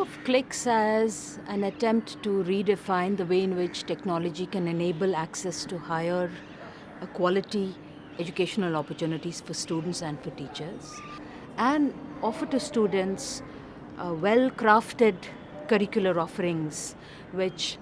of CLIx as an attempt to redefine the way in which technology can enable access to higher quality educational opportunities for students and for teachers, and offer to students well-crafted curricular offerings which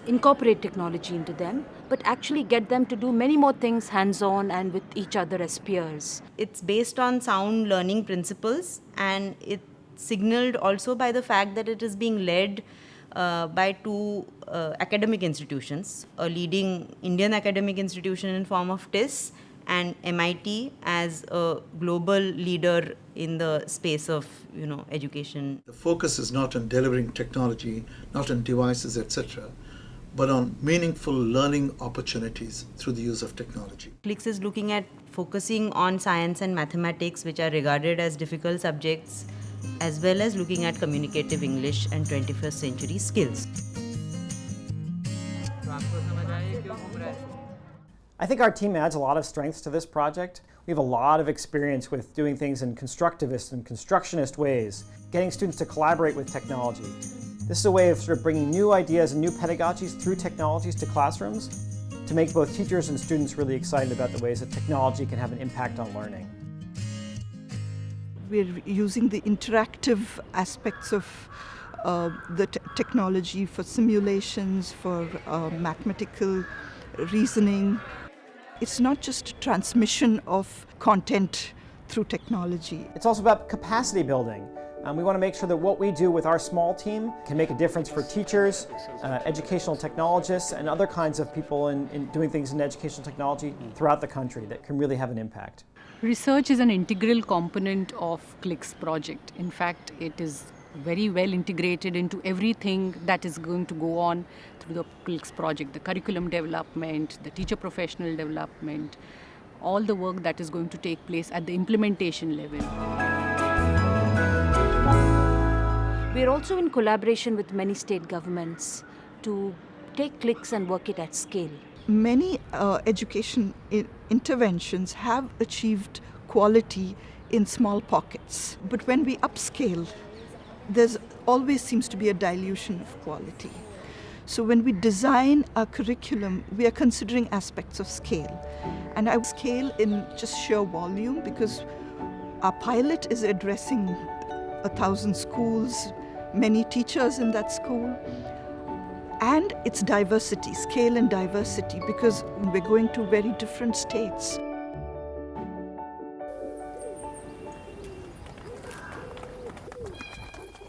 incorporate technology into them, but actually get them to do many more things hands-on and with each other as peers. It's based on sound learning principles, and it's signaled also by the fact that it is being led by two academic institutions, a leading Indian academic institution in form of TIS and MIT as a global leader in the space of education. The focus is not on delivering technology, not on devices, etc., but on meaningful learning opportunities through the use of technology. CLIx is looking at focusing on science and mathematics, which are regarded as difficult subjects, as well as looking at communicative English and 21st century skills. I think our team adds a lot of strengths to this project. We have a lot of experience with doing things in constructivist and constructionist ways, getting students to collaborate with technology. This is a way of sort of bringing new ideas and new pedagogies through technologies to classrooms to make both teachers and students really excited about the ways that technology can have an impact on learning. We're using the interactive aspects of the technology for simulations, for mathematical reasoning. It's not just transmission of content through technology. It's also about capacity building. We want to make sure that what we do with our small team can make a difference for teachers, educational technologists, and other kinds of people in doing things in educational technology throughout the country that can really have an impact. Research is an integral component of CLIx project. In fact, it is very well integrated into everything that is going to go on through the CLIx project, the curriculum development, the teacher professional development, all the work that is going to take place at the implementation level. We're also in collaboration with many state governments to take CLIx and work it at scale. Many education interventions have achieved quality in small pockets, but when we upscale, there's always seems to be a dilution of quality. So when we design our curriculum, we are considering aspects of scale. And I scale in just sheer volume because our pilot is addressing 1,000 schools, many teachers in that school. And it's diversity, scale and diversity, because we're going to very different states.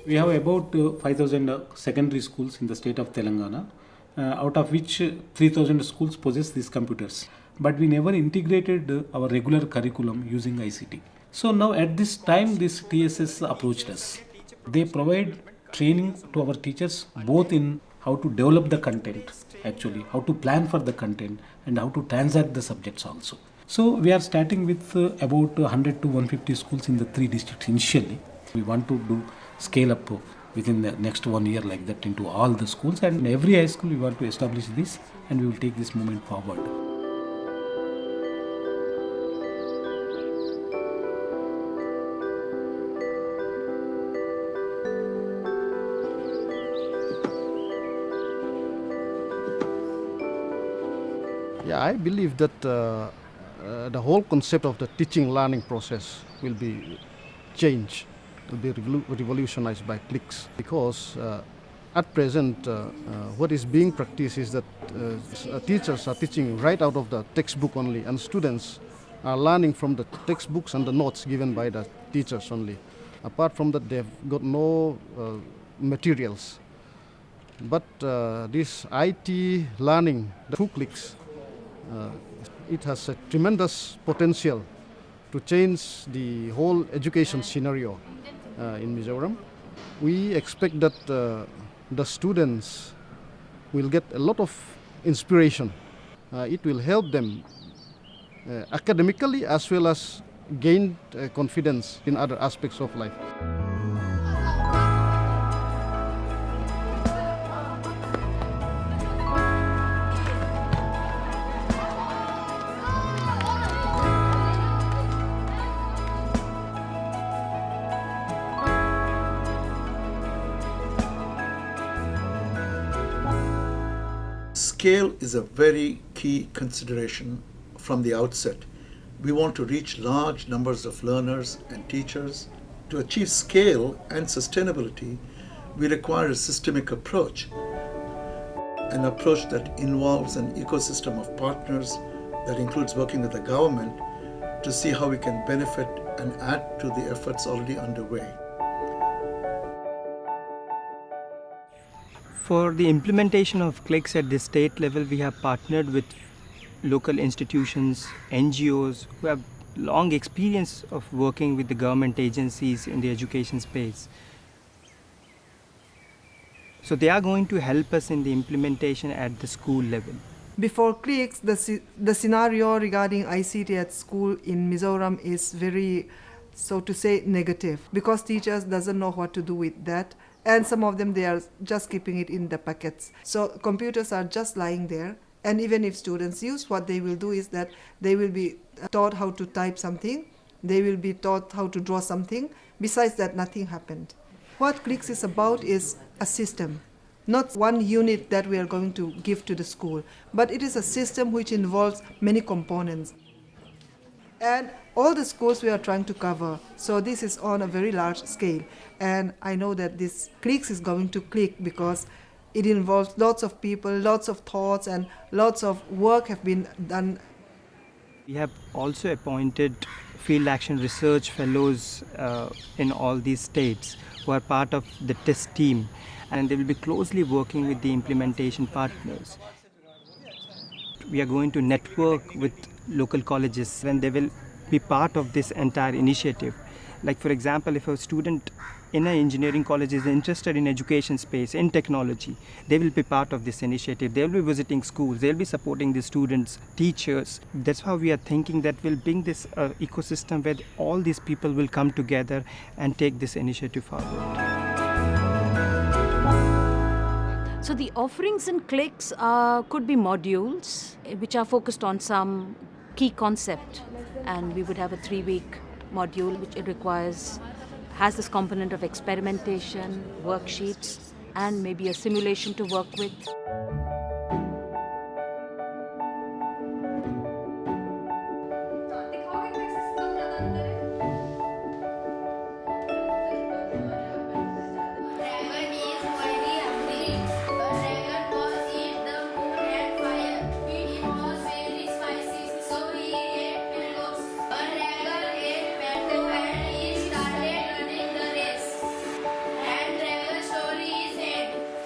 We have about 5,000 secondary schools in the state of Telangana, out of which 3,000 schools possess these computers. But we never integrated our regular curriculum using ICT. So now at this time, this TSS approached us. They provide training to our teachers both in how to develop the content, actually, how to plan for the content, and how to transact the subjects also. So we are starting with about 100 to 150 schools in the 3 districts initially. We want to do scale up within the next 1 year like that into all the schools, and in every high school we want to establish this, and we will take this movement forward. Yeah, I believe that the whole concept of the teaching learning process will be changed, will be revolutionized by CLIx, because at present what is being practiced is that teachers are teaching right out of the textbook only, and students are learning from the textbooks and the notes given by the teachers only. Apart from that, they've got no materials. But this IT learning through CLIx, it has a tremendous potential to change the whole education scenario in Mizoram. We expect that the students will get a lot of inspiration. It will help them academically as well as gain confidence in other aspects of life. scale is a very key consideration from the outset. We want to reach large numbers of learners and teachers. To achieve scale and sustainability, we require a systemic approach, an approach that involves an ecosystem of partners that includes working with the government to see how we can benefit and add to the efforts already underway. For the implementation of CLIx at the state level, we have partnered with local institutions, NGOs who have long experience of working with the government agencies in the education space. So they are going to help us in the implementation at the school level. Before CLIx, the scenario regarding ICT at school in Mizoram is very, so to say, negative, because teachers doesn't know what to do with that, and some of them, they are just keeping it in the packets. So computers are just lying there, and even if students use, what they will do is that they will be taught how to type something, they will be taught how to draw something. Besides that, nothing happened. What CLIx is about is a system, not one unit that we are going to give to the school, but it is a system which involves many components. And all the schools we are trying to cover, so this is on a very large scale. And I know that this CLIx is going to click because it involves lots of people, lots of thoughts, and lots of work have been done. We have also appointed field action research fellows in all these states who are part of the test team, and they will be closely working with the implementation partners. We are going to network with local colleges when they will be part of this entire initiative. Like for example, if a student in an engineering college is interested in education space, in technology, they will be part of this initiative. They will be visiting schools, they will be supporting the students, teachers. That's how we are thinking that we'll bring this ecosystem where all these people will come together and take this initiative forward. So the offerings in CLIx could be modules which are focused on some key concept, and we would have a 3-week module which it has this component of experimentation, worksheets, and maybe a simulation to work with.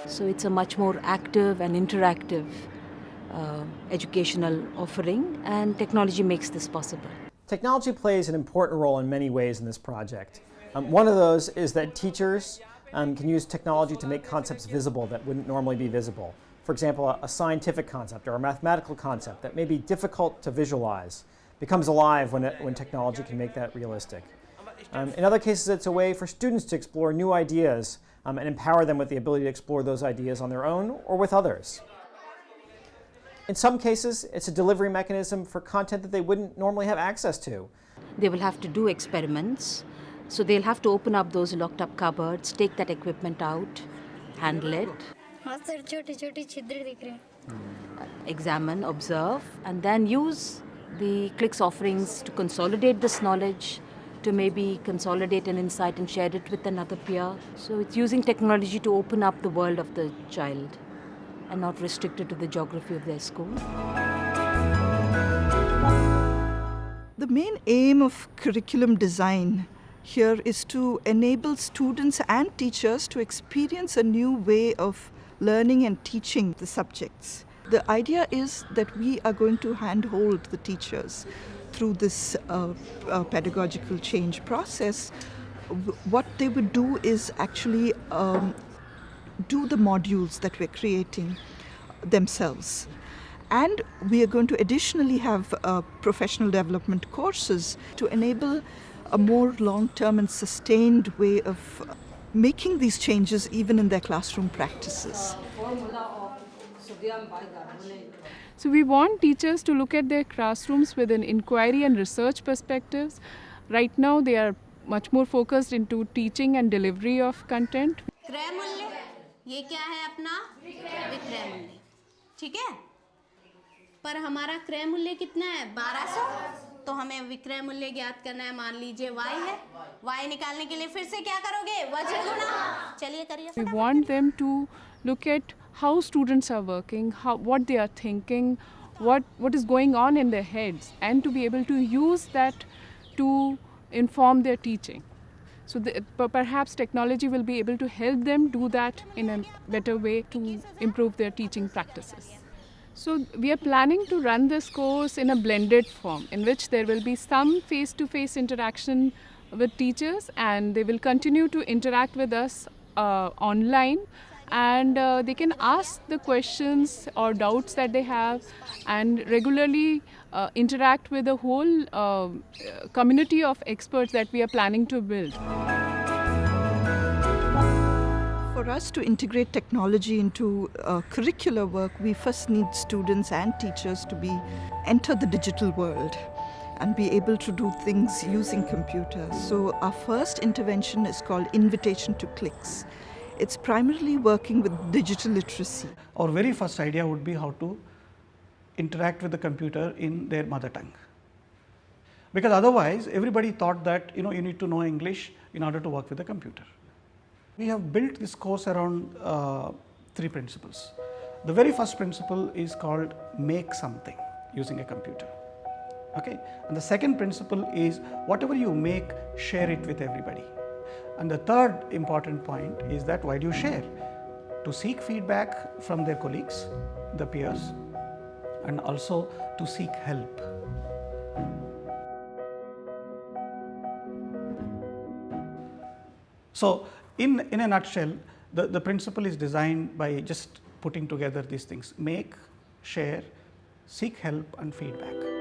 So it's a much more active and interactive educational offering, and technology makes this possible. Technology plays an important role in many ways in this project. One of those is that teachers can use technology to make concepts visible that wouldn't normally be visible. For example, a scientific concept or a mathematical concept that may be difficult to visualize becomes alive when technology can make that realistic. In other cases, it's a way for students to explore new ideas and empower them with the ability to explore those ideas on their own or with others. In some cases, it's a delivery mechanism for content that they wouldn't normally have access to. They will have to do experiments, so they'll have to open up those locked up cupboards, take that equipment out, handle it, examine, observe, and then use the CLIx offerings to consolidate this knowledge, to maybe consolidate an insight and share it with another peer. So it's using technology to open up the world of the child and not restricted to the geography of their school. The main aim of curriculum design here is to enable students and teachers to experience a new way of learning and teaching the subjects. The idea is that we are going to handhold the teachers through this pedagogical change process. What they would do is actually do the modules that we're creating themselves. And we are going to additionally have professional development courses to enable a more long-term and sustained way of making these changes even in their classroom practices. So we want teachers to look at their classrooms with an inquiry and research perspectives. Right now they are much more focused into teaching and delivery of content. ठीक है, पर हमारा क्रय मूल्य कितना है 1200, तो हमें विक्रय मूल्य ज्ञात करना है, मान लीजिए y है। y निकालने के लिए फिर से क्या करोगे, वज्र गुणा। चलिए करिए। We want them to look at how students are working, what they are thinking, what is going on in their heads, and to be able to use that to inform their teaching. So perhaps technology will be able to help them do that in a better way to improve their teaching practices. So we are planning to run this course in a blended form, in which there will be some face-to-face interaction with teachers, and they will continue to interact with us online, and they can ask the questions or doubts that they have, and regularly interact with the whole community of experts that we are planning to build. For us to integrate technology into curricular work, we first need students and teachers to enter the digital world and be able to do things using computers. So our first intervention is called Invitation to CLIx. It's primarily working with digital literacy. Our very first idea would be how to interact with the computer in their mother tongue. Because otherwise, everybody thought that you need to know English in order to work with the computer. We have built this course around 3 principles. The very first principle is called make something using a computer. Okay? And the second principle is whatever you make, share it with everybody. And the third important point is that why do you share? To seek feedback from their colleagues, the peers, and also to seek help. So in a nutshell, the principle is designed by just putting together these things: make, share, seek help and feedback.